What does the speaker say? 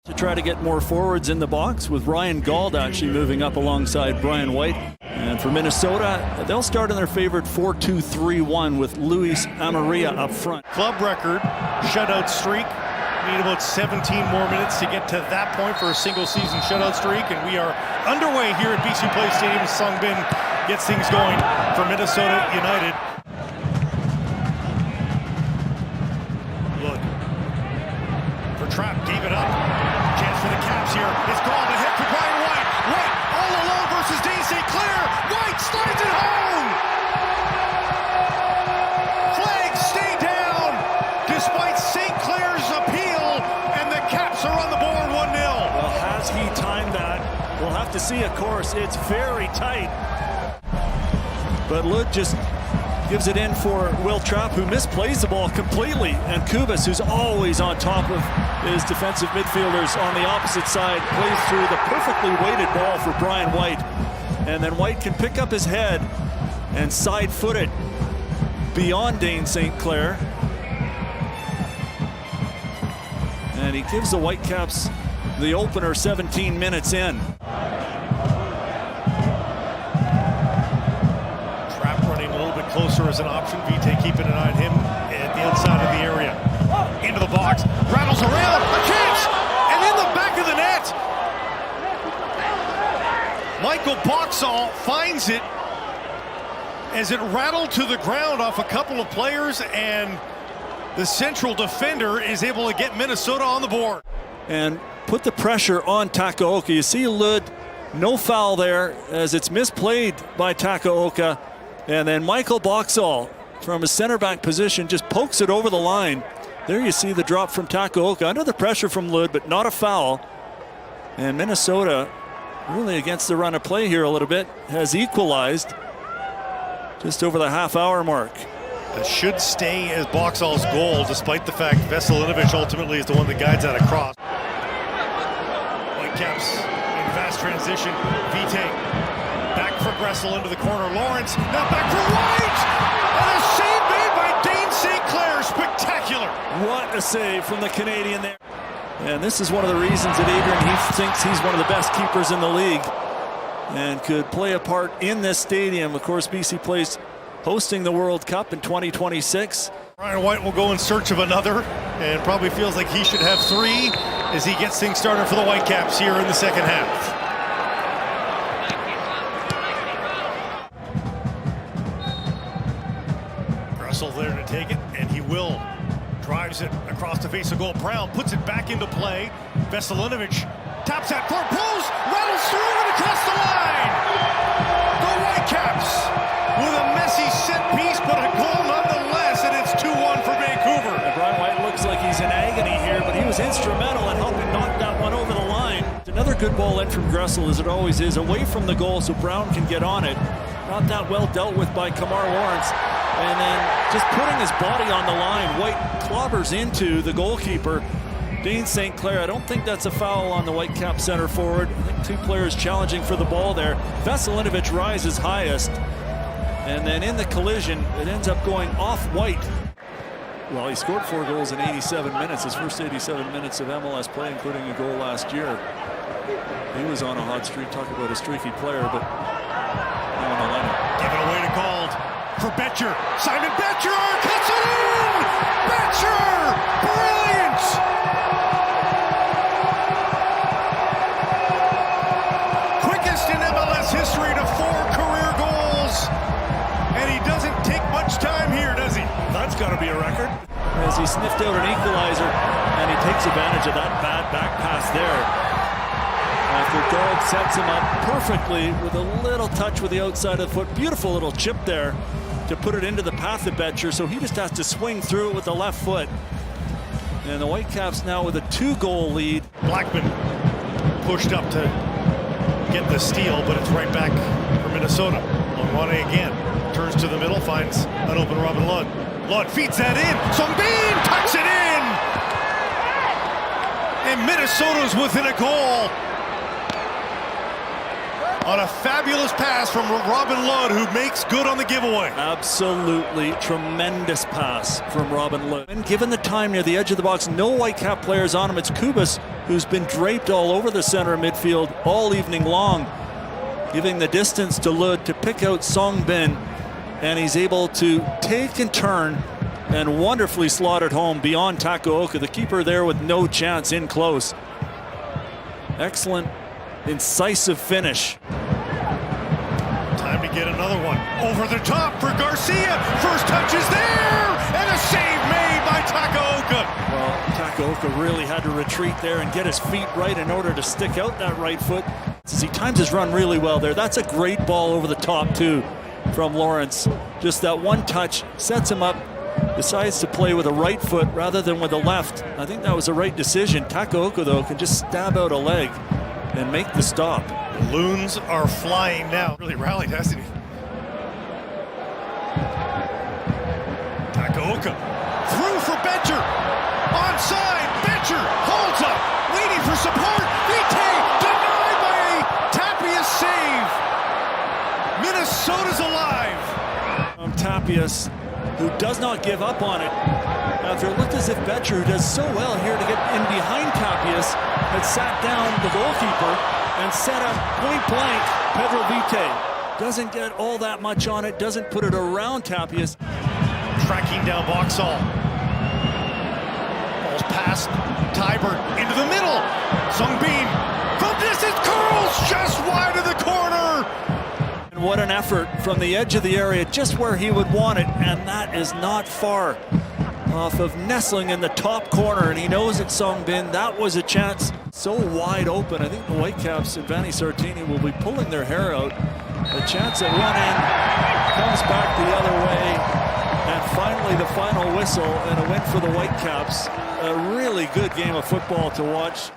To try to get more forwards in the box, with Ryan Gauld actually moving up alongside Brian White. And for Minnesota, they'll start in their favorite 4-2-3-1 with Luis Amarilla up front. Club record shutout streak. Need about 17 more minutes to get to that point for a single season shutout streak, and we are underway here at BC Place Stadium. Sung Bin gets things going for Minnesota United. Look for Trapp, gave it up. Chance for the Caps here. It's gone. A hit for Brian White. White all alone versus DC. Clear. White slides it home. Flags stay down despite St. Clair's appeal, and the Caps are on the board 1-0. Well, has he timed that? We'll have to see, of course. It's very tight. But Lud just gives it in for Will Trapp, who misplays the ball completely. And Kubas, who's always on top of his defensive midfielders on the opposite side, plays through the perfectly weighted ball for Brian White. And then White can pick up his head and side foot it beyond Dane St. Clair. And he gives the Whitecaps the opener 17 minutes in. Trapp running a little bit closer as an option. Vite keeping an eye on him at the outside of the area. Into the box, rattles around, a chance, and in the back of the net. Michael Boxall finds it as it rattled to the ground off a couple of players, and the central defender is able to get Minnesota on the board. And put the pressure on Takaoka. You see Lud, no foul there as it's misplayed by Takaoka. And then Michael Boxall from his center back position just pokes it over the line. There you see the drop from Takaoka under the pressure from Lud, but not a foul. And Minnesota, really against the run of play here a little bit, has equalized just over the half-hour mark. That should stay as Boxall's goal, despite the fact Veselinovic ultimately is the one that guides that across. Whitecaps in fast transition. Vite back for Gressel into the corner. Lawrence now back for White! And a save made by Dane St. Clair. Spectacular! What a save from the Canadian there. And this is one of the reasons that Adrian Heath thinks he's one of the best keepers in the league and could play a part in this stadium. Of course, BC Place hosting the World Cup in 2026. Brian White will go in search of another and probably feels like he should have three as he gets things started for the Whitecaps here in the second half. Russell there to take it, and he will. Drives it across the face of goal. Brown puts it back into play. Veselinovic taps that for pulls, rattles through and across the line. The Whitecaps with a messy set piece, but a goal nonetheless, and it's 2-1 for Vancouver. And Brian White looks like he's in agony here, but he was instrumental in helping knock that one over the line. Another good ball in from Gressel, as it always is, away from the goal so Brown can get on it. Not that well dealt with by Kamar Lawrence. And then just putting his body on the line, White clobbers into the goalkeeper, Dane St. Clair. I don't think that's a foul on the Whitecap center forward. I think two players challenging for the ball there. Veselinovic rises highest. And then in the collision, it ends up going off White. Well, he scored 4 goals in 87 minutes, his first 87 minutes of MLS play, including a goal last year. He was on a hot streak. Talk about a streaky player, but now on the lineup. Give it away to Gauld for Betcher. Simon Betcher cuts it in! Betcher! Brilliant! Quickest in MLS history to 4 career goals. And he doesn't take much time here, does he? That's got to be a record. As he sniffed out an equalizer, and he takes advantage of that bad back pass there. After Gauld sets him up perfectly with a little touch with the outside of the foot. Beautiful little chip there to put it into the path of Betcher, so he just has to swing through it with the left foot. And the Whitecaps now with a 2-goal lead. Blackman pushed up to get the steal, but it's right back for Minnesota. Longuane again turns to the middle, finds an open Robin Lud. Lud feeds that in. Sombin tucks it in! And Minnesota's within a goal. on a fabulous pass from Robin Lod, who makes good on the giveaway. Absolutely tremendous pass from Robin Lod. And given the time near the edge of the box, no Whitecap players on him. It's Kubas, who's been draped all over the center midfield all evening long, giving the distance to Lod to pick out Song Bin, and he's able to take and turn and wonderfully slot it home beyond Takaoka. The keeper there with no chance in close. Excellent, incisive finish. Time to get another one. Over the top for Garcia. First touch is there, and a save made by Takaoka. Well, Takaoka really had to retreat there and get his feet right in order to stick out that right foot. As he times his run really well there. That's a great ball over the top too from Lawrence. Just that one touch sets him up. Decides to play with a right foot rather than with a left. I think that was the right decision. Takaoka, though, can just stab out a leg and make the stop. The Loons are flying now. Really rallied, hasn't he? Takaoka through for Betcher. Onside. Betcher holds up, waiting for support. Vite denied by a Tapias save. Minnesota's alive. Tapias, who does not give up on it. After it looked as if Betcher, who does so well here to get in behind Tapias, had sat down the goalkeeper and set up point blank Pedro Vite. Doesn't get all that much on it, doesn't put it around Tapias. Tracking down Boxall. Ball's past Tybert into the middle. Sungbin from distance curls just wide of the corner. And what an effort from the edge of the area, just where he would want it, and that is not far off of nestling in the top corner, and he knows it's Song Bin. That was a chance so wide open. I think the Whitecaps and Vanni Sartini will be pulling their hair out. A chance at one end comes back the other way, and finally the final whistle and a win for the Whitecaps. A really good game of football to watch.